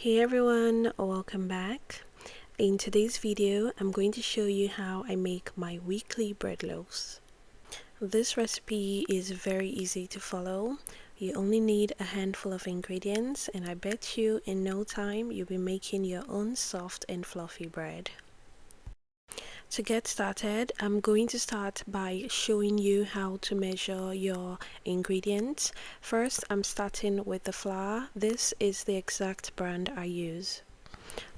Hey everyone, welcome back. In today's video, I'm going to show you how I make my weekly bread loaves. This recipe is very easy to follow. You only need a handful of ingredients, and I bet you in no time you'll be making your own soft and fluffy bread. To get started, I'm going to start by showing you how to measure your ingredients. First, I'm starting with the flour. This is the exact brand I use.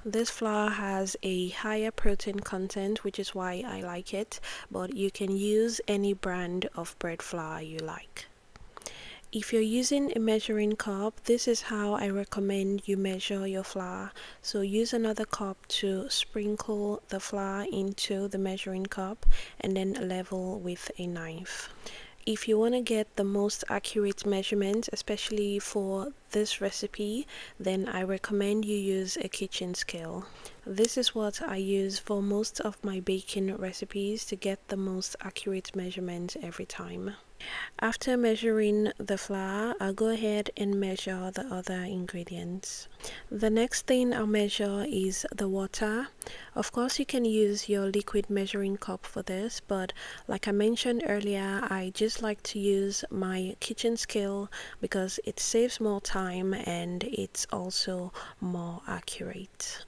This flour has a higher protein content, which is why I like it, but you can use any brand of bread flour you like. If you're using a measuring cup, this is how I recommend you measure your flour. So use another cup to sprinkle the flour into the measuring cup and then level with a knife. If you want to get the most accurate measurement, especially for this recipe, then I recommend you use a kitchen scale. This is what I use for most of my baking recipes to get the most accurate measurement every time. After measuring the flour, I'll go ahead and measure the other ingredients. The next thing I'll measure is the water. Of course, you can use your liquid measuring cup for this, but like I mentioned earlier, I just like to use my kitchen scale because it saves more time and it's also more accurate.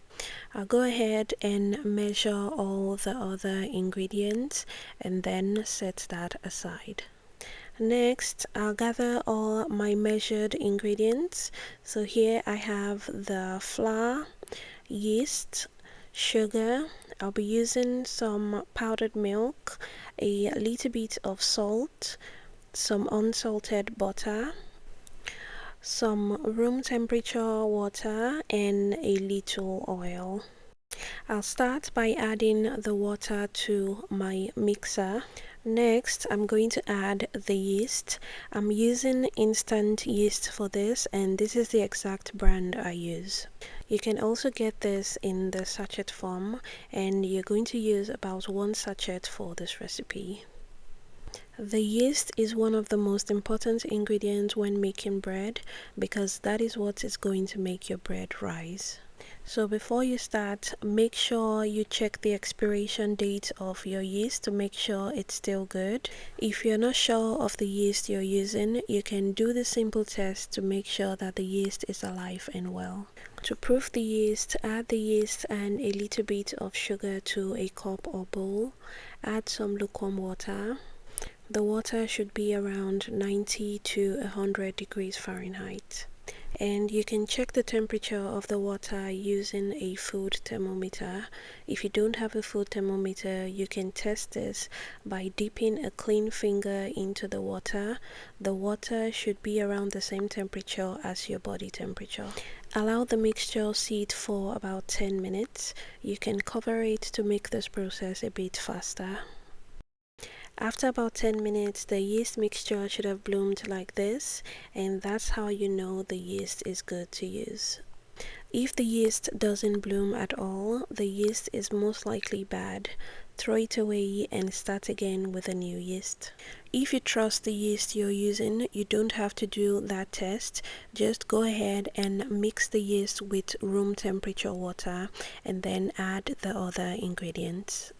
I'll go ahead and measure all the other ingredients and then set that aside. Next, I'll gather all my measured ingredients. So here I have the flour, yeast, sugar. I'll be using some powdered milk, a little bit of salt, some unsalted butter, some room temperature water, and a little oil. I'll start by adding the water to my mixer. Next, I'm going to add the yeast. I'm using instant yeast for this, and this is the exact brand I use. You can also get this in the sachet form, and you're going to use about 1 sachet for this recipe. The yeast is one of the most important ingredients when making bread because that is what is going to make your bread rise. So before you start, make sure you check the expiration date of your yeast to make sure it's still good. If you're not sure of the yeast you're using, you can do the simple test to make sure that the yeast is alive and well. To proof the yeast, add the yeast and a little bit of sugar to a cup or bowl. Add some lukewarm water. The water should be around 90 to 100 degrees Fahrenheit. And you can check the temperature of the water using a food thermometer. If you don't have a food thermometer, you can test this by dipping a clean finger into the water. The water should be around the same temperature as your body temperature. Allow the mixture sit for about 10 minutes. You can cover it to make this process a bit faster. After about 10 minutes, the yeast mixture should have bloomed like this, and that's how you know the yeast is good to use. If the yeast doesn't bloom at all, the yeast is most likely bad. Throw it away and start again with a new yeast. If you trust the yeast you're using, you don't have to do that test. Just go ahead and mix the yeast with room temperature water and then add the other ingredients.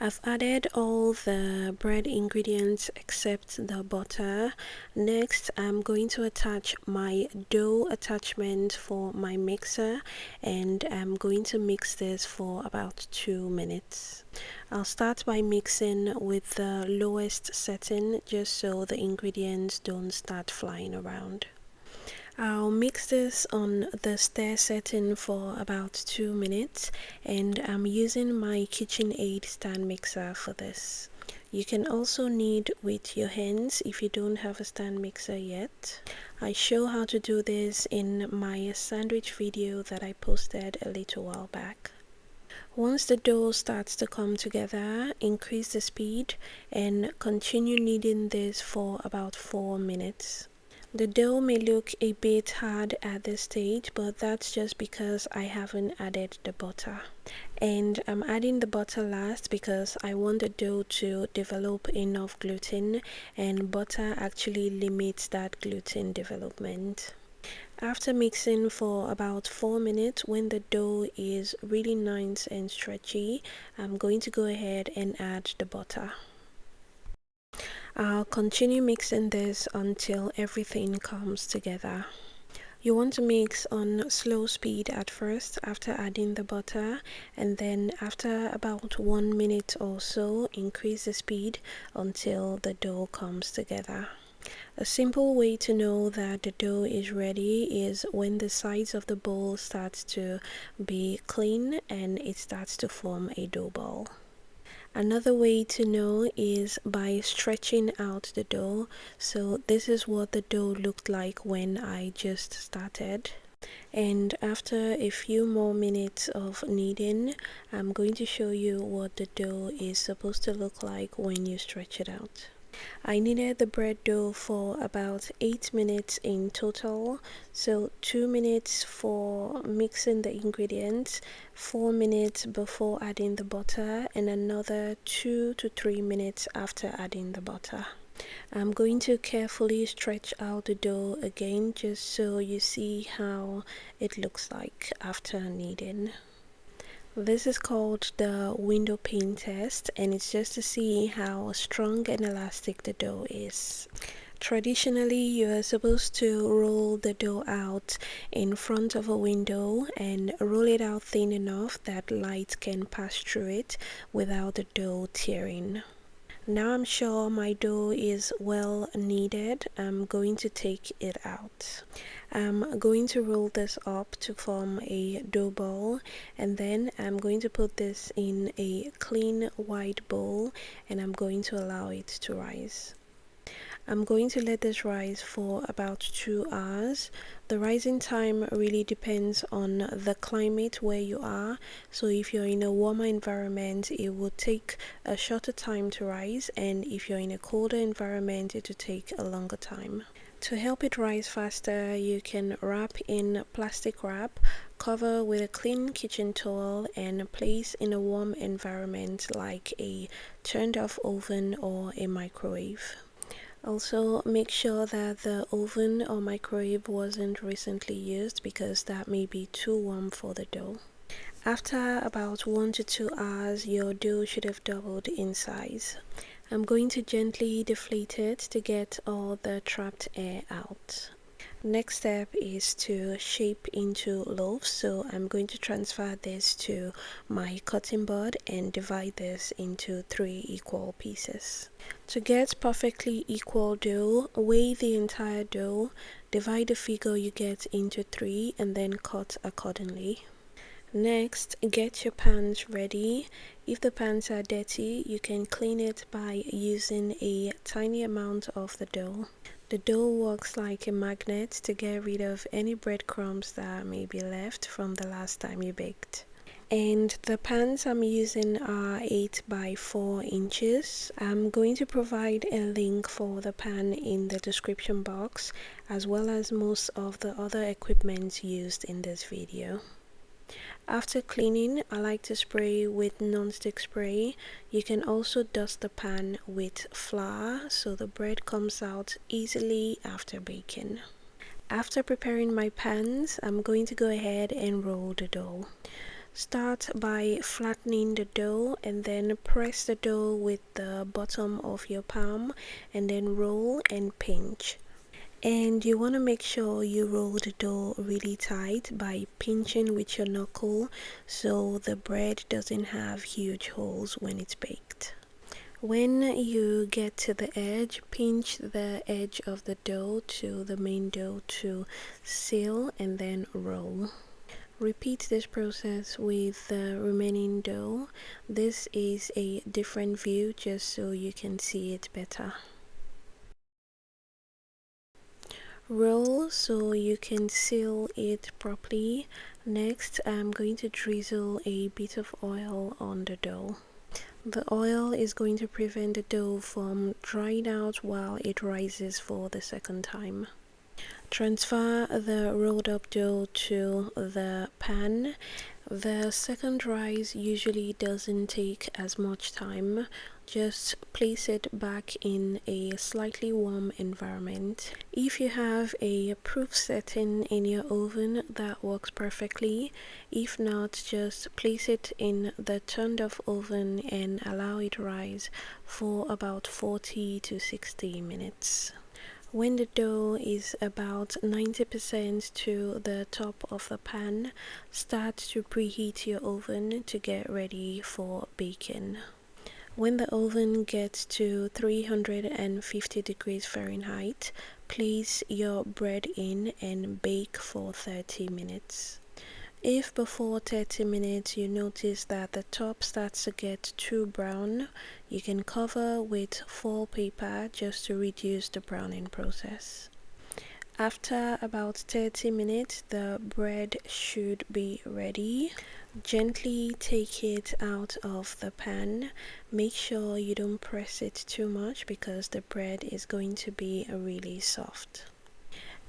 I've added all the bread ingredients except the butter. Next, I'm going to attach my dough attachment for my mixer, and I'm going to mix this for about 2 minutes. I'll start by mixing with the lowest setting just so the ingredients don't start flying around. I'll mix this on the stir setting for about 2 minutes, and I'm using my KitchenAid stand mixer for this. You can also knead with your hands if you don't have a stand mixer yet. I show how to do this in my sandwich video that I posted a little while back. Once the dough starts to come together, increase the speed and continue kneading this for about 4 minutes. The dough may look a bit hard at this stage, but that's just because I haven't added the butter. And I'm adding the butter last because I want the dough to develop enough gluten, and butter actually limits that gluten development. After mixing for about 4 minutes, when the dough is really nice and stretchy, I'm going to go ahead and add the butter. I'll continue mixing this until everything comes together. You want to mix on slow speed at first after adding the butter, and then after about 1 minute or so, increase the speed until the dough comes together. A simple way to know that the dough is ready is when the sides of the bowl starts to be clean and it starts to form a dough ball. Another way to know is by stretching out the dough. So this is what the dough looked like when I just started. And after a few more minutes of kneading, I'm going to show you what the dough is supposed to look like when you stretch it out. I kneaded the bread dough for about 8 minutes in total, so 2 minutes for mixing the ingredients, 4 minutes before adding the butter, and another 2 to 3 minutes after adding the butter. I'm going to carefully stretch out the dough again just so you see how it looks like after kneading. This is called the window pane test, and it's just to see how strong and elastic the dough is. Traditionally, you are supposed to roll the dough out in front of a window and roll it out thin enough that light can pass through it without the dough tearing. Now I'm sure my dough is well kneaded. I'm going to take it out. I'm going to roll this up to form a dough ball, and then I'm going to put this in a clean white bowl and I'm going to allow it to rise. I'm going to let this rise for about 2 hours. The rising time really depends on the climate where you are. So if you're in a warmer environment, it will take a shorter time to rise, and if you're in a colder environment, it will take a longer time. To help it rise faster, you can wrap in plastic wrap, cover with a clean kitchen towel, and place in a warm environment like a turned off oven or a microwave. Also, make sure that the oven or microwave wasn't recently used because that may be too warm for the dough. After about 1 to 2 hours, your dough should have doubled in size. I'm going to gently deflate it to get all the trapped air out. Next step is to shape into loaves, so I'm going to transfer this to my cutting board and divide this into 3 equal pieces. To get perfectly equal dough, weigh the entire dough, divide the figure you get into 3 and then cut accordingly. Next, get your pans ready. If the pans are dirty, you can clean it by using a tiny amount of the dough. The dough works like a magnet to get rid of any breadcrumbs that may be left from the last time you baked. And the pans I'm using are 8 by 4 inches. I'm going to provide a link for the pan in the description box, as well as most of the other equipment used in this video. After cleaning, I like to spray with non-stick spray. You can also dust the pan with flour so the bread comes out easily after baking. After preparing my pans, I'm going to go ahead and roll the dough. Start by flattening the dough and then press the dough with the bottom of your palm and then roll and pinch. And you want to make sure you roll the dough really tight by pinching with your knuckle so the bread doesn't have huge holes when it's baked. When you get to the edge, pinch the edge of the dough to the main dough to seal and then roll. Repeat this process with the remaining dough. This is a different view just so you can see it better. Roll so you can seal it properly. Next, I'm going to drizzle a bit of oil on the dough. The oil is going to prevent the dough from drying out while it rises for the second time. Transfer the rolled up dough to the pan. The second rise usually doesn't take as much time. Just place it back in a slightly warm environment. If you have a proof setting in your oven, that works perfectly. If not, just place it in the turned off oven and allow it rise for about 40 to 60 minutes. When the dough is about 90% to the top of the pan, start to preheat your oven to get ready for baking. When the oven gets to 350 degrees Fahrenheit, place your bread in and bake for 30 minutes. If before 30 minutes you notice that the top starts to get too brown, you can cover with foil paper just to reduce the browning process. After about 30 minutes, the bread should be ready. Gently take it out of the pan. Make sure you don't press it too much because the bread is going to be really soft.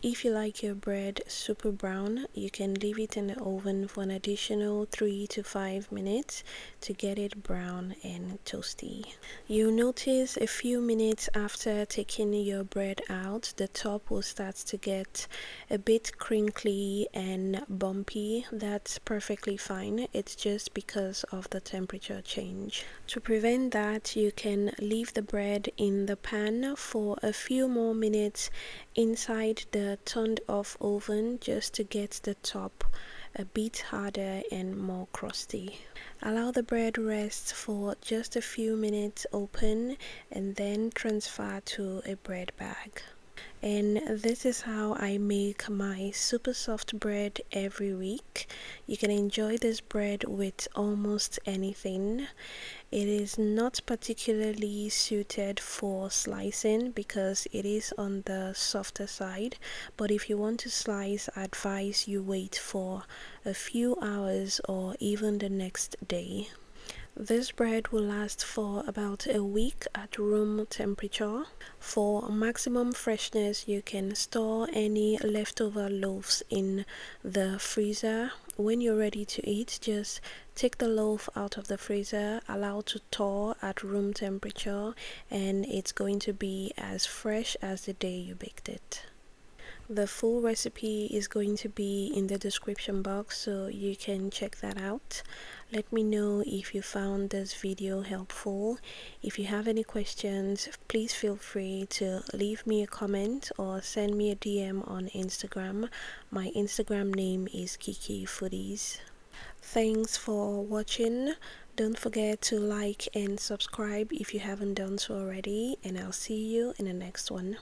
If you like your bread super brown, you can leave it in the oven for an additional 3 to 5 minutes to get it brown and toasty. You'll notice a few minutes after taking your bread out, the top will start to get a bit crinkly and bumpy. That's perfectly fine. It's just because of the temperature change. To prevent that, you can leave the bread in the pan for a few more minutes inside the turned off oven just to get the top a bit harder and more crusty. Allow the bread rest for just a few minutes open and then transfer to a bread bag. And this is how I make my super soft bread every week. You can enjoy this bread with almost anything. It is not particularly suited for slicing because it is on the softer side, but if you want to slice, I advise you wait for a few hours or even the next day. This bread will last for about a week at room temperature. For maximum freshness, you can store any leftover loaves in the freezer. When you're ready to eat, just take the loaf out of the freezer, allow to thaw at room temperature, and it's going to be as fresh as the day you baked it. The full recipe is going to be in the description box, so you can check that out. Let me know if you found this video helpful. If you have any questions, please feel free to leave me a comment or send me a DM on Instagram. My Instagram name is Kiki Foodies. Thanks for watching. Don't forget to like and subscribe if you haven't done so already, and I'll see you in the next one.